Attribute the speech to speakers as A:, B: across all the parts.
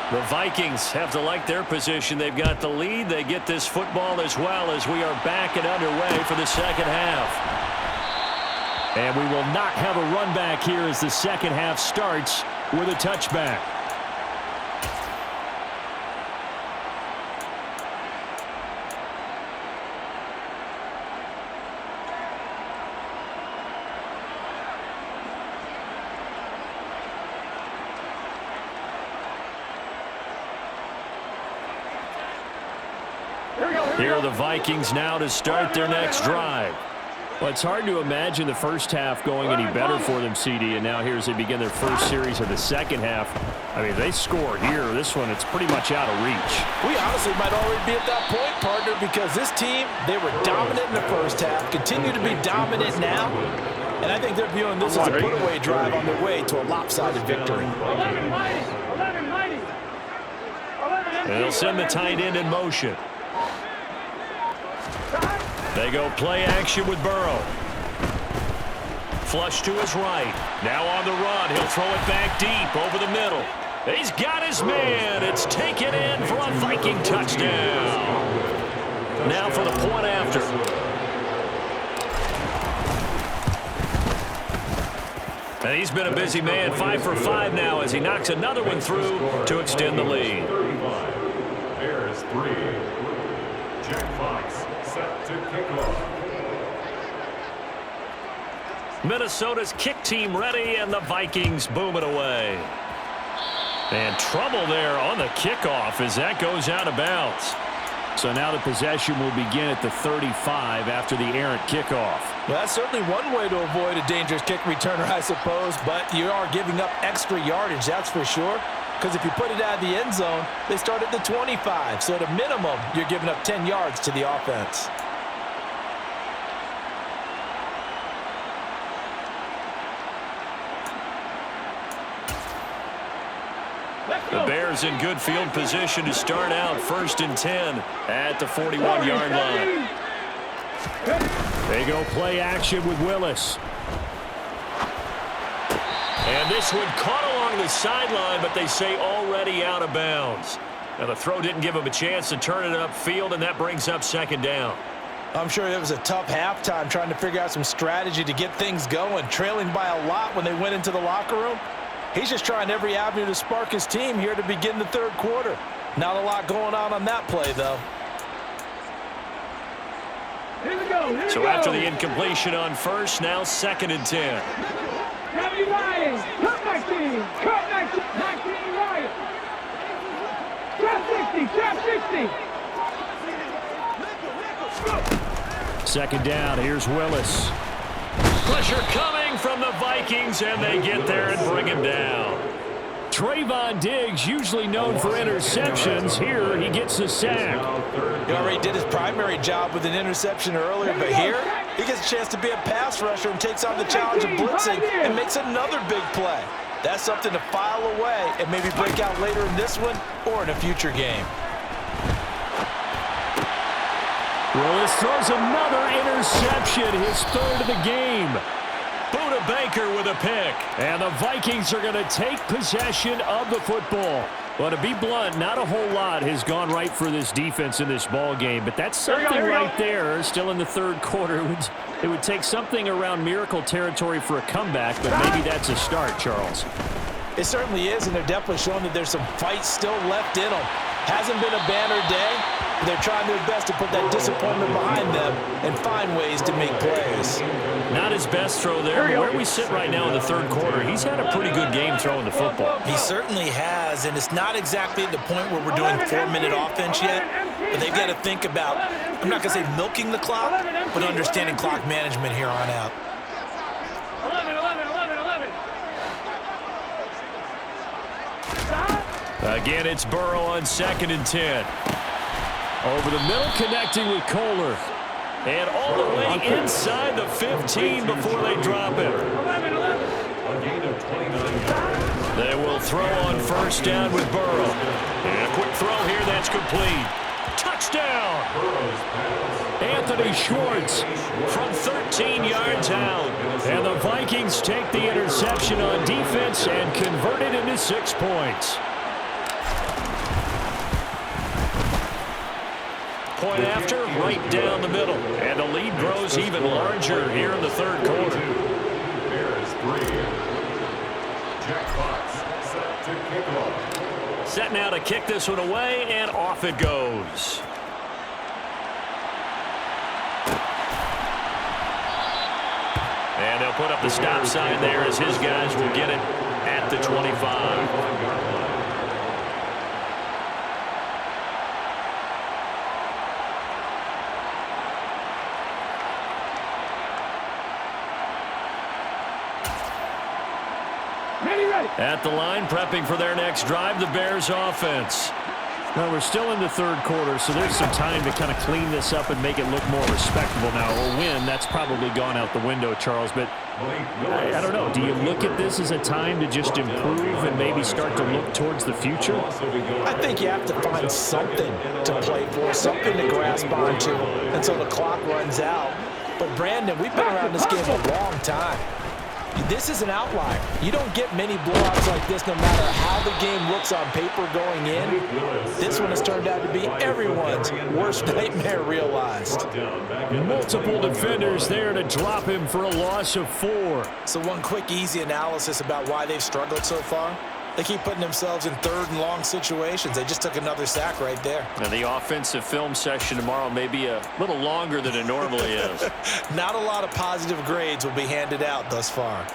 A: The Vikings have to like their position. They've got the lead. They get this football as well as we are back and underway for the second half. And we will not have a run back here as the second half starts with a touchback. Here are the Vikings now to start their next drive. Well, it's hard to imagine the first half going any better for them, CD, and now here as they begin their first series of the second half. I mean, if they score here, this one, it's pretty much out of reach.
B: We honestly might already be at that point, partner, because this team, they were dominant in the first half, continue to be dominant now, and I think they're viewing this as a put-away drive on their way to a lopsided victory.
A: And they'll send the tight end in motion. They go play action with Burrow. Flush to his right. Now on the run. He'll throw it back deep over the middle. He's got his man. It's taken in for a Viking touchdown. Now for the point after. And he's been a busy man. 5 for 5 now as he knocks another one through to extend the lead.
C: Bears 3. Jack Fox set to kick off.
A: Minnesota's kick team ready, and the Vikings boom it away. And trouble there on the kickoff as that goes out of bounds. So now the possession will begin at the 35 after the errant kickoff.
B: Well, that's certainly one way to avoid a dangerous kick returner, I suppose, but you are giving up extra yardage, that's for sure. Because if you put it out of the end zone, they start at the 25. So at a minimum, you're giving up 10 yards to the offense.
A: The Bears in good field position to start out 1st and 10 at the 41-yard line. They go play action with Willis. And this one caught along the sideline, but they say already out of bounds. Now the throw didn't give him a chance to turn it upfield, and that brings up 2nd down.
B: I'm sure it was a tough halftime trying to figure out some strategy to get things going, trailing by a lot when they went into the locker room. He's just trying every avenue to spark his team here to begin the 3rd quarter. Not a lot going on that play, though.
A: So after the incompletion on 1st, now 2nd and 10.
D: Heavy Ryan, cut 19, cut 19, 19 Ryan. Trap 60,
A: 2nd down, here's Willis. Pressure coming from the Vikings, and they get there and bring him down. Trayvon Diggs, usually known for interceptions. Here, he gets the sack.
B: He already did his primary job with an interception earlier, but here, he gets a chance to be a pass rusher and takes on the challenge of blitzing and makes another big play. That's something to file away and maybe break out later in this one or in a future game.
A: Willis throws another interception, his 3rd of the game. Buda Baker with a pick. And the Vikings are going to take possession of the football. Well, to be blunt, not a whole lot has gone right for this defense in this ball game, but that's something right there. Still in the 3rd quarter. It would take something around miracle territory for a comeback, but maybe that's a start, Charles.
B: It certainly is, and they're definitely showing that there's some fight still left in them. Hasn't been a banner day. They're trying their best to put that disappointment behind them and find ways to make plays.
A: Not his best throw there, but where we sit right now in the 3rd quarter, he's had a pretty good game throwing the football.
B: He certainly has, and it's not exactly at the point where we're doing 4-minute offense yet, but they've got to think about, I'm not going to say milking the clock, but understanding clock management here on out.
D: 11.
A: Again, it's Burrow on 2nd and 10. Over the middle, connecting with Kohler. And all the way inside the 15 before they drop him.
C: A gain of 29 yards.
A: They will throw on 1st down with Burrow. And a quick throw here, that's complete. Touchdown! Anthony Schwartz from 13 yards out. And the Vikings take the interception on defense and convert it into 6 points. Point after, right down the middle. And the lead grows even larger here in the third quarter.
C: Bears 3. Jack Fox set to kick off.
A: Set now to kick this one away, and off it goes. And they'll put up the stop sign there as his guys will get it at the 25. At the line, prepping for their next drive, the Bears offense. Well, we're still in the third quarter, so there's some time to kind of clean this up and make it look more respectable now. A win, that's probably gone out the window, Charles, but I don't know. Do you look at this as a time to just improve and maybe start to look towards the future?
B: I think you have to find something to play for, something to grasp onto until the clock runs out. But, Brandon, we've been around this game a long time. This is an outlier. You don't get many blowouts like this no matter how the game looks on paper going in. This one has turned out to be everyone's worst nightmare realized.
A: Multiple defenders there to drop him for a loss of 4.
B: So one quick, easy analysis about why they've struggled so far. They keep putting themselves in third and long situations. They just took another sack right there.
A: Now the offensive film session tomorrow may be a little longer than it normally is.
B: Not a lot of positive grades will be handed out thus far.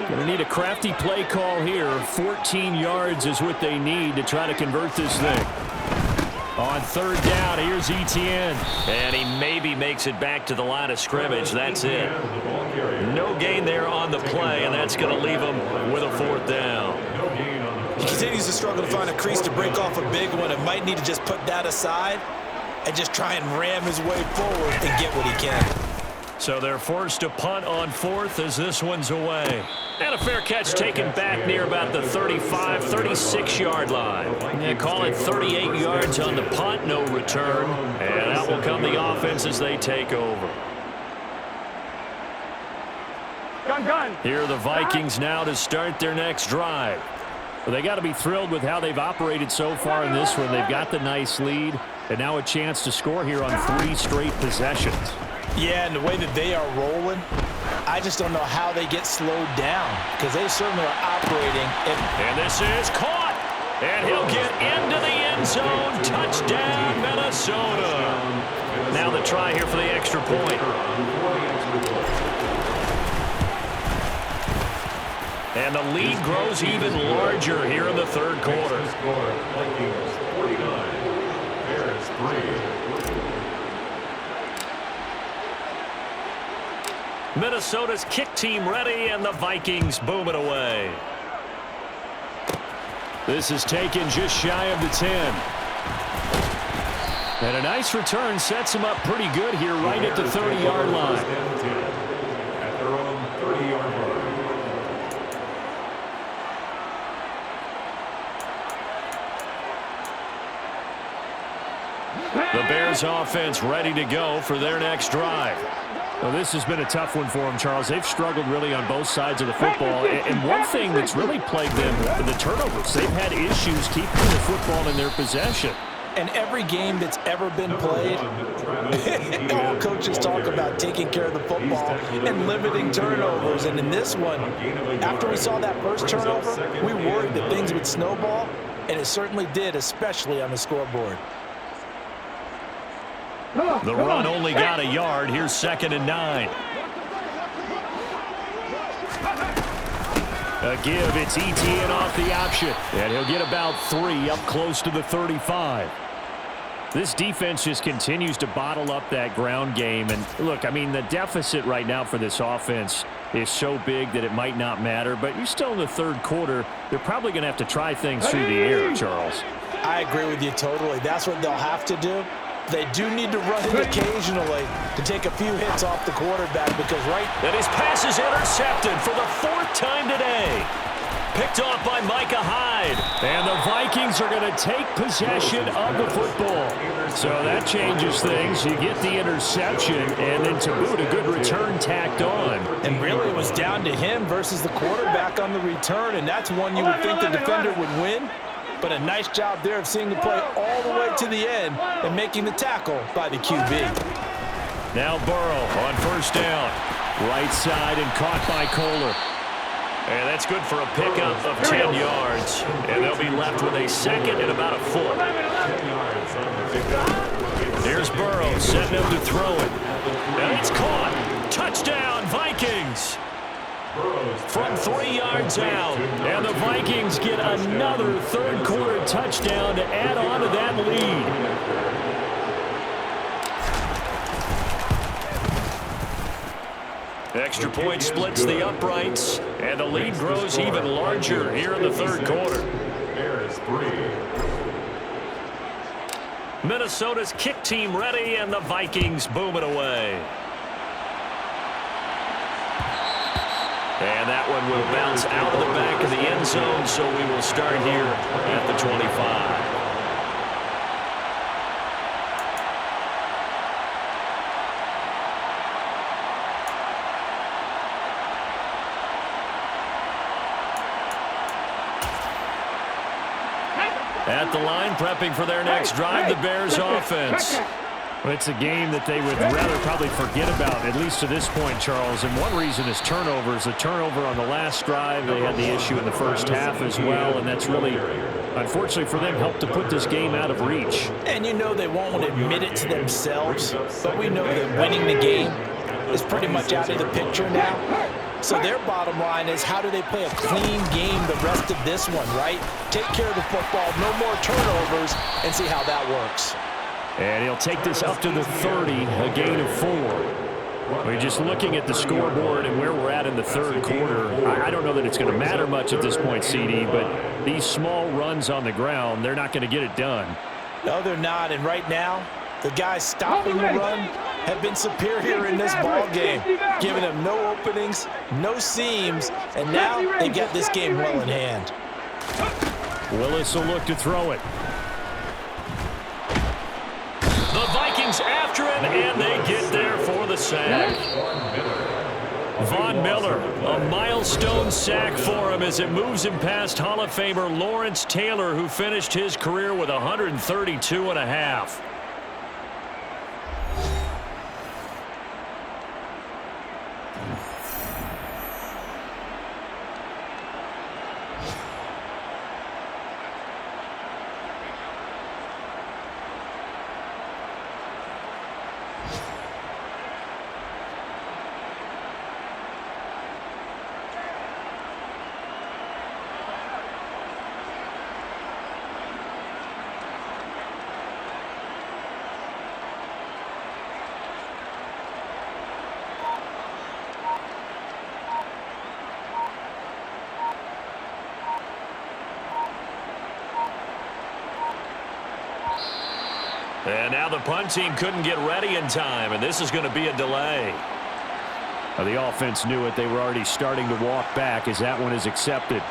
A: Going to need a crafty play call here. 14 yards is what they need to try to convert this thing. On third down, here's Etienne. And he maybe makes it back to the line of scrimmage. That's it. No gain there on the play, and that's going to leave him with a 4th down.
B: He continues to struggle to find a crease to break off a big one and might need to just put that aside and just try and ram his way forward and get what he can.
A: So they're forced to punt on 4th as this one's away. And a fair catch taken back near about the 35, 36-yard line. And call it 38 yards on the punt, no return. And out will come the offense as they take over.
D: Gun.
A: Here are the Vikings now to start their next drive. Well, they got to be thrilled with how they've operated so far in this one. They've got the nice lead, and now a chance to score here on 3 straight possessions.
B: Yeah, and the way that they are rolling, I just don't know how they get slowed down because they certainly are operating.
A: And this is caught. And he'll get into the end zone. Touchdown, Minnesota. Now the try here for the extra point. And the lead grows even larger here in the third quarter.
C: Vikings 49, Bears 3.
A: Minnesota's kick team ready, and the Vikings boom it away. This is taken just shy of the 10. And a nice return sets them up pretty good here right at the 30-yard line.
C: At their own 30-yard line.
A: The Bears offense ready to go for their next drive. Well, this has been a tough one for them, Charles. They've struggled really on both sides of the football. And one thing that's really plagued them, the turnovers. They've had issues keeping the football in their possession.
B: And every game that's ever been played, all coaches talk about taking care of the football and limiting turnovers. And in this one, after we saw that first turnover, we worried that things would snowball, and it certainly did, especially on the scoreboard.
A: The run only got a yard. Here's 2nd and 9. A give. It's Etienne off the option. And he'll get about 3 up close to the 35. This defense just continues to bottle up that ground game. And look, I mean, the deficit right now for this offense is so big that it might not matter. But you're still in the third quarter. They're probably going to have to try things through the air, Charles.
B: I agree with you totally. That's what they'll have to do. They do need to run it occasionally to take a few hits off the quarterback because
A: And his pass is intercepted for the 4th time today. Picked off by Micah Hyde. And the Vikings Vikings are going to take possession of the football. So that changes things. You get the interception, and then to boot, a good return tacked on.
B: And really, it was down to him versus the quarterback on the return, and that's one you would think the defender would win. But a nice job there of seeing the play all the way to the end and making the tackle by the QB.
A: Now Burrow on first down. Right side and caught by Kohler. And that's good for a pickup of 10 yards. And they'll be left with a second and about a foot. Here's Burrow setting up to throw it. And it's caught. Touchdown, Vikings. From 3 yards out. And the Vikings get another third-quarter touchdown to add on to that lead. Extra point splits the uprights, and the lead grows even larger here in the third quarter. Minnesota's kick team ready, and the Vikings boom it away. And that one will bounce out of the back of the end zone, so we will start here at the 25. At the line, prepping for their next drive, the Bears offense. Well, it's a game that they would rather probably forget about, at least to this point, Charles. And one reason is turnovers. A turnover on the last drive. They had the issue in the first half as well, and that's really, unfortunately for them, helped to put this game out of reach.
B: And you know they won't admit it to themselves, but we know that winning the game is pretty much out of the picture now. So their bottom line is, how do they play a clean game the rest of this one, right? Take care of the football, no more turnovers, and see how that works.
A: And he'll take this up to the 30, a gain of 4. We're just looking at the scoreboard and where we're at in the third quarter. I don't know that it's going to matter much at this point, CD, but these small runs on the ground, they're not going to get it done.
B: No, they're not. And right now, the guys stopping the run have been superior in this ball game, giving them no openings, no seams, and now they've got this game well in hand.
A: Willis will look to throw it. The Vikings after him, and they get there for the sack. Von Miller, a milestone sack for him as it moves him past Hall of Famer Lawrence Taylor, who finished his career with 132.5. And now the punt team couldn't get ready in time, and this is going to be a delay. Well, the offense knew it. They were already starting to walk back as that one is accepted.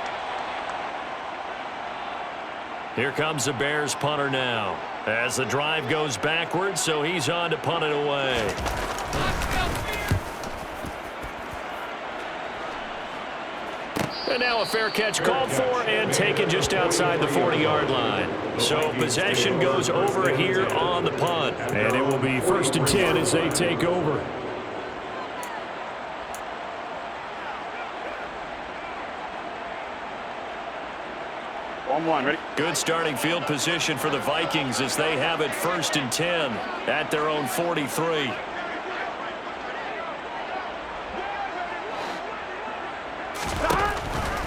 A: Here comes the Bears punter now as the drive goes backwards, so he's on to punt it away. And now a fair catch called for and taken just outside the 40-yard line. So possession goes over here on the punt. And it will be 1st and 10 as they take over.
E: Ready?
A: Good starting field position for the Vikings as they have it 1st and 10 at their own 43.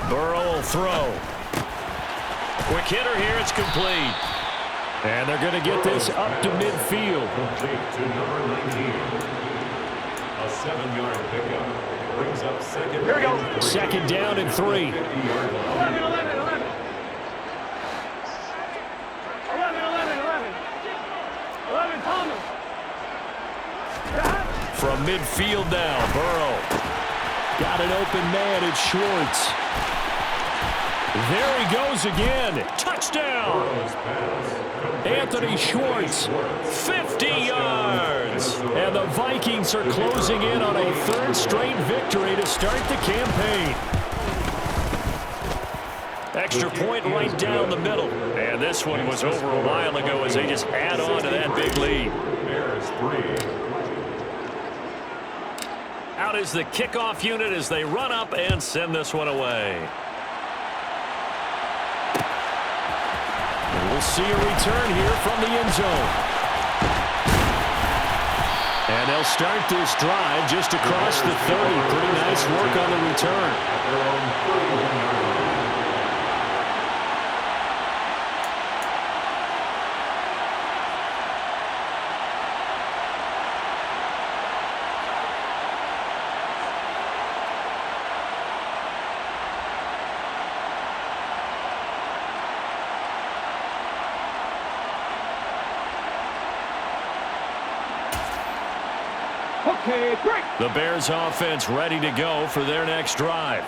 A: Burrow will throw. Quick hitter here, it's complete. And they're going to get this up to midfield.
C: Complete to number 19. A 7-yard pickup brings up second.
E: Here we go.
A: Second down and 3.
D: 11, Thomas.
A: From midfield now, Burrow. Got an open man, it's Schwartz. There he goes again. Touchdown. Anthony Schwartz, 50 yards. And the Vikings are closing in on a third straight victory to start the campaign. Extra point right down the middle. And this one was over a while ago as they just add on to that big lead. Out is the kickoff unit as they run up and send this one away. And we'll see a return here from the end zone. And they'll start this drive just across the 30. Pretty nice work on the return.
D: Okay, break.
A: The Bears offense ready to go for their next drive.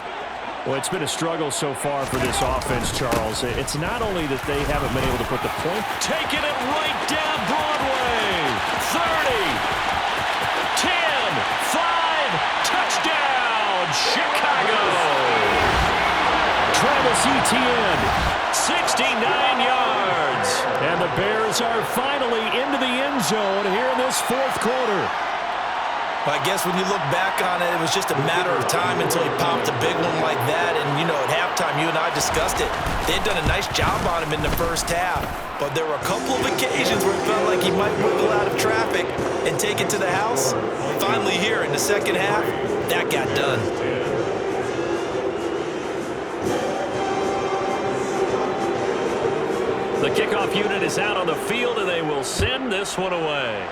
A: Well, it's been a struggle so far for this offense, Charles. It's not only that they haven't been able to put the point. Taking it right down Broadway. 30. 10. 5. Touchdown. Chicago. Travis Etienne. 69 yards. And the Bears are finally into the end zone here in this fourth quarter.
B: I guess when you look back on it, it was just a matter of time until he popped a big one like that. And, you know, at halftime, you and I discussed it. They had done a nice job on him in the first half. But there were a couple of occasions where it felt like he might wiggle out of traffic and take it to the house. Finally here in the second half, that got done.
A: The kickoff unit is out on the field, and they will send this one away.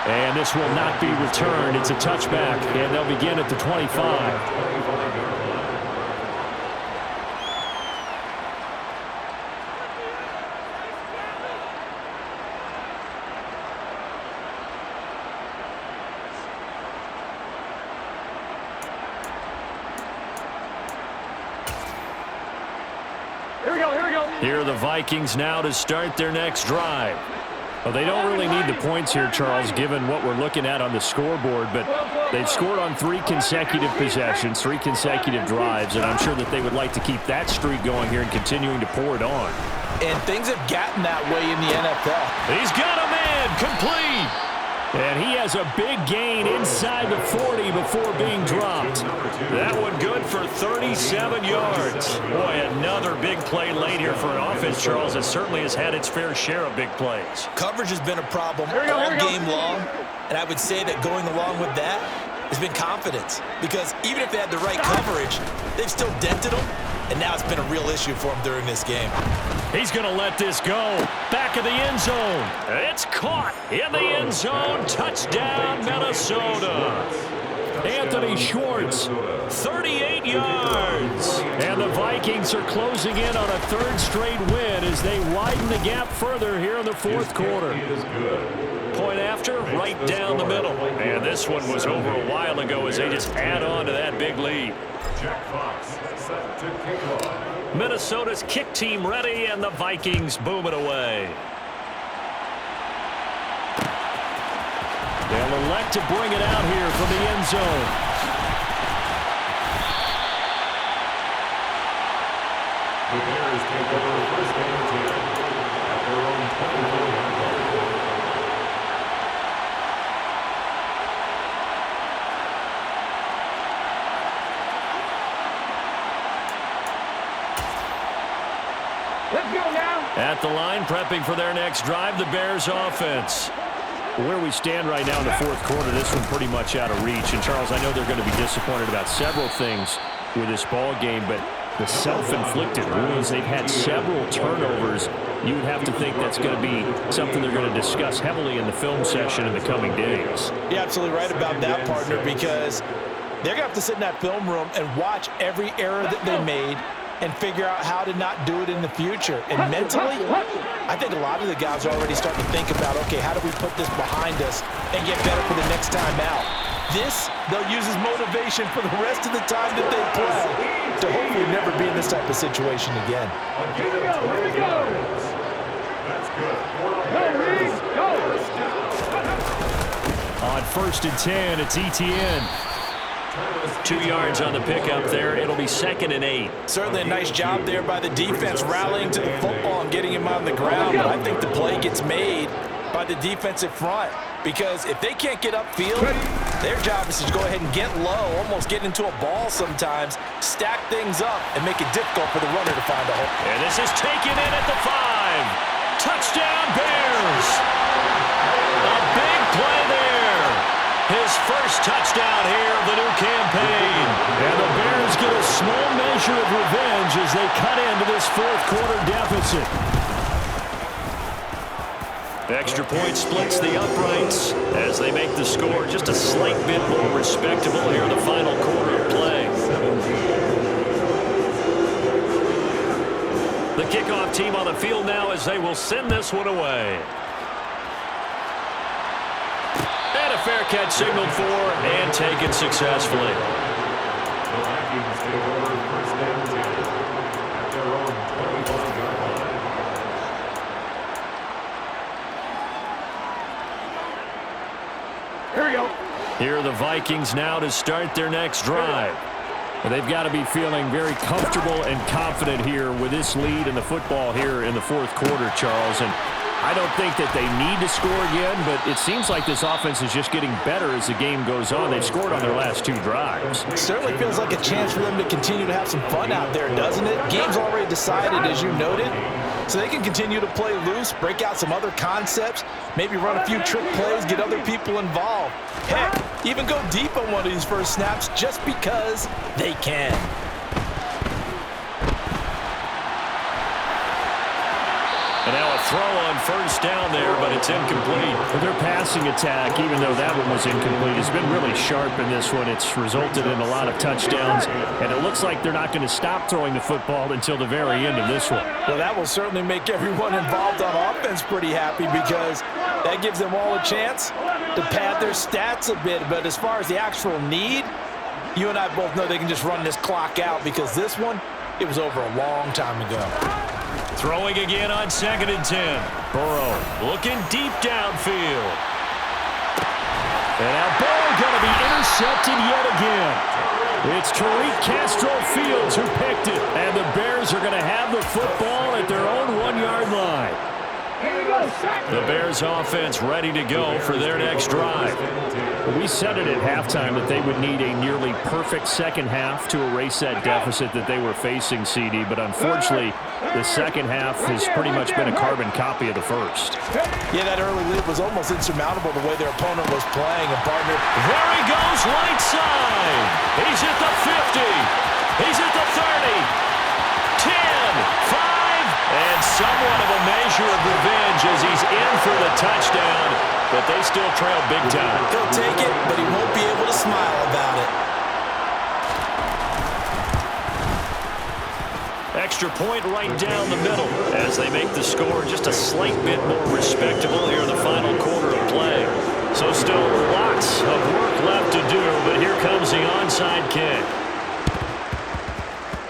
A: And this will not be returned. It's a touchback, and they'll begin at the 25.
D: Here we go, here we go.
A: Here are the Vikings now to start their next drive. Well, they don't really need the points here, Charles, given what we're looking at on the scoreboard, but they've scored on 3 consecutive possessions, 3 consecutive drives, and I'm sure that they would like to keep that streak going here and continuing to pour it on.
B: And things have gotten that way in the NFL.
A: He's got a man, complete. And he has a big gain inside the 40 before being dropped. That one good for 37 yards. Boy, another big play late here for an offense, Charles, that certainly has had its fair share of big plays.
B: Coverage has been a problem all game long, and I would say that going along with that has been confidence. Because even if they had the right coverage, they've still dented them, and now it's been a real issue for them during this game.
A: He's going to let this go. Back of the end zone. It's caught in the end zone. Touchdown, Minnesota. Anthony Schwartz, 38 yards. And the Vikings are closing in on a third straight win as they widen the gap further here in the fourth quarter. Point after, right down the middle. And this one was over a while ago as they just add on to that big lead.
C: Jack Fox set to kick off.
A: Minnesota's kick team ready, and the Vikings boom it away. They'll elect to bring it out here from the end zone.
C: The Bears take over first and 10 at their own 24-yard line.
D: Let's go now.
A: At the line, prepping for their next drive, the Bears offense. Where we stand right now in the fourth quarter, this one pretty much out of reach. And, Charles, I know they're going to be disappointed about several things with this ball game, but the self-inflicted wounds, they've had several turnovers. You would have to think that's going to be something they're going to discuss heavily in the film session in the coming days.
B: You're absolutely right about that, partner, because they're going to have to sit in that film room and watch every error that they made and figure out how to not do it in the future. And mentally, I think a lot of the guys are already starting to think about, okay, how do we put this behind us and get better for the next time out? This, they'll use as motivation for the rest of the time that they play to hopefully never be in this type of situation again.
D: Here we go, here we go.
C: That's good.
D: Go, Reed, go.
A: On 1st and 10, it's ETN. 2 yards on the pickup there. It'll be 2nd and 8.
B: Certainly a nice job there by the defense rallying to the football and getting him on the ground, but I think the play gets made by the defensive front because if they can't get upfield, their job is to go ahead and get low, almost get into a ball sometimes, stack things up, and make it difficult for the runner to find a hole.
A: And this is taken in at the 5. Touchdown, Bears. A big play there. His first touchdown here of the new campaign. And the Bears get a small measure of revenge as they cut into this 4th quarter deficit. Extra point splits the uprights as they make the score just a slight bit more respectable here in the final quarter of play. The kickoff team on the field now as they will send this one away. And a fair catch signaled for and taken successfully.
C: The Vikings take over 1st and 10 at their own 25-yard line.
D: Here we go.
A: Here are the Vikings now to start their next drive. They've got to be feeling very comfortable and confident here with this lead in the football here in the 4th quarter, Charles. And I don't think that they need to score again, but it seems like this offense is just getting better as the game goes on. They've scored on their last 2 drives.
B: It certainly feels like a chance for them to continue to have some fun out there, doesn't it? Game's already decided, as you noted, so they can continue to play loose, break out some other concepts, maybe run a few trick plays, get other people involved. Heck, even go deep on one of these first snaps just because they can.
A: And now a throw on 1st down there, but it's incomplete. Their passing attack, even though that one was incomplete, has been really sharp in this one. It's resulted in a lot of touchdowns, and it looks like they're not going to stop throwing the football until the very end of this one.
B: Well, that will certainly make everyone involved on offense pretty happy because that gives them all a chance to pad their stats a bit. But as far as the actual need, you and I both know they can just run this clock out because this one, it was over a long time ago.
A: Throwing again on 2nd and 10. Burrow looking deep downfield. And now Burrow going to be intercepted yet again. It's Tariq Castro-Fields who picked it. And the Bears are going to have the football at their own 1-yard line. The Bears offense ready to go for their next drive. We said it at halftime that they would need a nearly perfect second half to erase that deficit that they were facing, CD, but unfortunately the second half has pretty much been a carbon copy of the first.
B: Yeah, that early lead was almost insurmountable the way their opponent was playing, and partner,
A: there he goes, right side. He's at the 50. He's at the 30. 10, 5. And somewhat of a measure of revenge as he's in for the touchdown, but they still trail big time.
B: He'll take it, but he won't be able to smile about it.
A: Extra point right down the middle as they make the score just a slight bit more respectable here in the final quarter of play. So still lots of work left to do, but here comes the onside kick.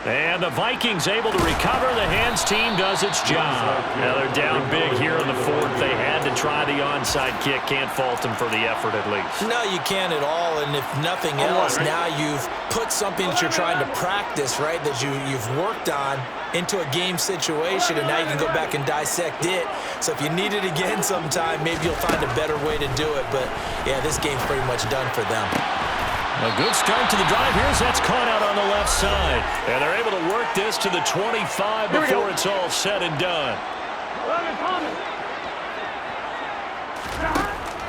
A: And the Vikings able to recover. The hands team does its job. Now they're down big here in the 4th. They had to try the onside kick. Can't fault them for the effort at least.
B: No, you can't at all. And if nothing else, now you've put something that you're trying to practice, right, that you've worked on into a game situation, and now you can go back and dissect it. So if you need it again sometime, maybe you'll find a better way to do it. But, yeah, this game's pretty much done for them.
A: A good start to the drive. Here's that's caught out on the left side. And they're able to work this to the 25 before it's all said and done.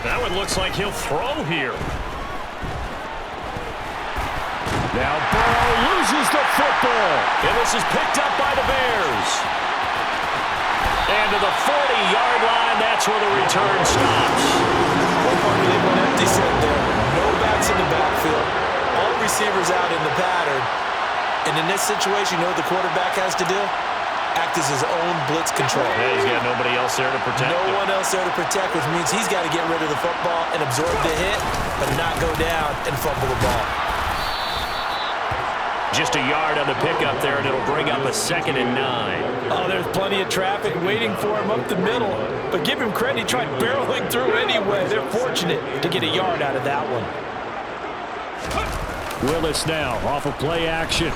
A: That one looks like he'll throw here. Now Burrow loses the football. And this is picked up by the Bears. And to the 40-yard line, that's where the return stops.
B: One part they went empty set there. No backs in the backfield. All receivers out in the pattern. And in this situation, you know what the quarterback has to do? act as his own blitz control.
A: Yeah, he's got nobody else there to protect him.
B: No one else there to protect, which means he's got to get rid of the football and absorb the hit, but not go down and fumble the ball.
A: Just a yard on the pickup there, and it'll bring up a 2nd and 9.
B: Oh, there's plenty of traffic waiting for him up the middle. But give him credit, he tried barreling through anyway. They're fortunate to get a yard out of that one.
A: Willis now off of play action.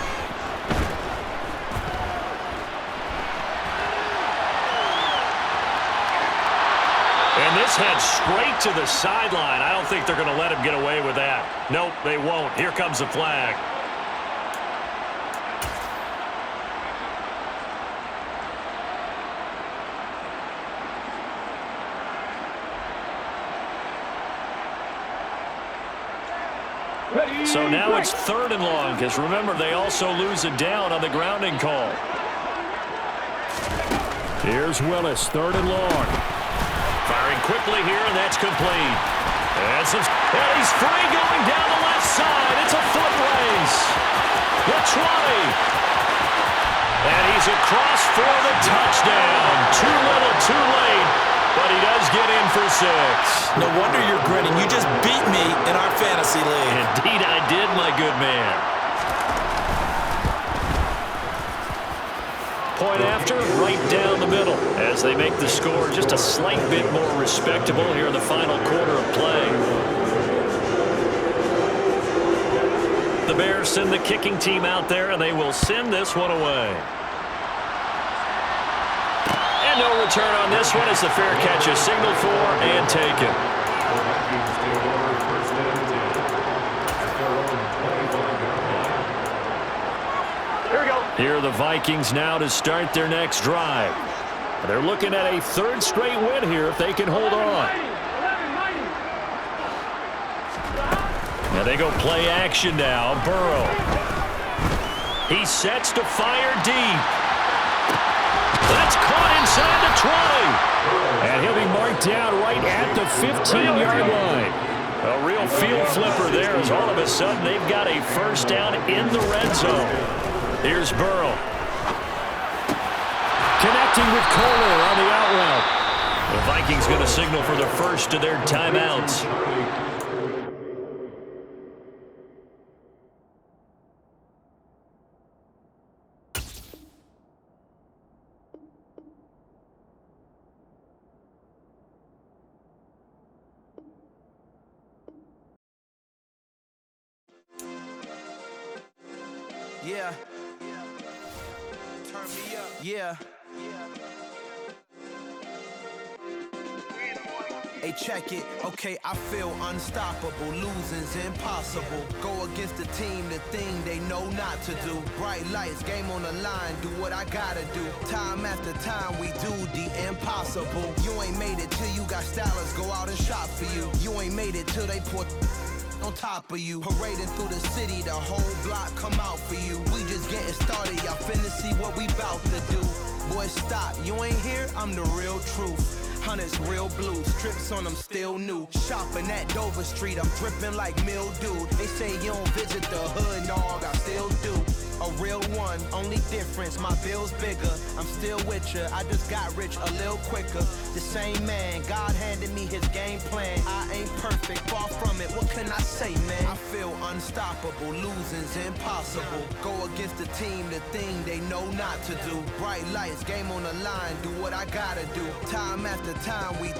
A: And this heads straight to the sideline. I don't think they're going to let him get away with that. Nope, they won't. Here comes the flag. So now it's 3rd and long, because remember, they also lose it down on the grounding call. Here's Willis, 3rd and long. Firing quickly here, and that's complete. And he's free going down the left side. It's a foot race. The 20. And he's across for the touchdown. Too little, too late. But he does get in for 6.
B: No wonder you're grinning. You just beat me in our fantasy league.
A: Indeed I did, my good man. Point after, right down the middle, as they make the score just a slight bit more respectable here in the final quarter of play. The Bears send the kicking team out there, and they will send this one away. And no return on this one as the fair catch is signaled for and taken.
C: Here we go.
A: Here are the Vikings now to start their next drive. They're looking at a 3rd straight win here if they can hold on. And they go play action now. Burrow. He sets to fire deep. That's caught inside the 20. And he'll be marked down right at the 15-yard line. A real field flipper there as all of a sudden they've got a 1st down in the red zone. Here's Burrow. Connecting with Kohler on the out route. The Vikings going to signal for the first of their timeouts.
E: Yeah. Turn me up. Yeah. Hey, check it. Okay, I feel unstoppable. Losing's impossible. Go against the team, the thing they know not to do. Bright lights, game on the line. Do what I gotta do. Time after time, we do the impossible. You ain't made it till you got stylists go out and shop for you. You ain't made it till they put on top of you. Parading through the city, the whole block come out for you. We just getting started, y'all finna see what we bout to do. Boy, stop, you ain't here, I'm the real truth. Hunters, real blues, strips on them still new. Shopping at Dover Street, I'm dripping like mildew. They say you don't visit the hood, dog, I still do. A real one, only difference, my bill's bigger. I'm still with ya, I just got rich a little quicker. The same man, God handed me his game plan. I ain't perfect, far from it, what can I say, man? I feel unstoppable, losing's impossible. Go against the team, the thing they know not to do. Bright lights, game on the line, do what I gotta do. Time after time, we do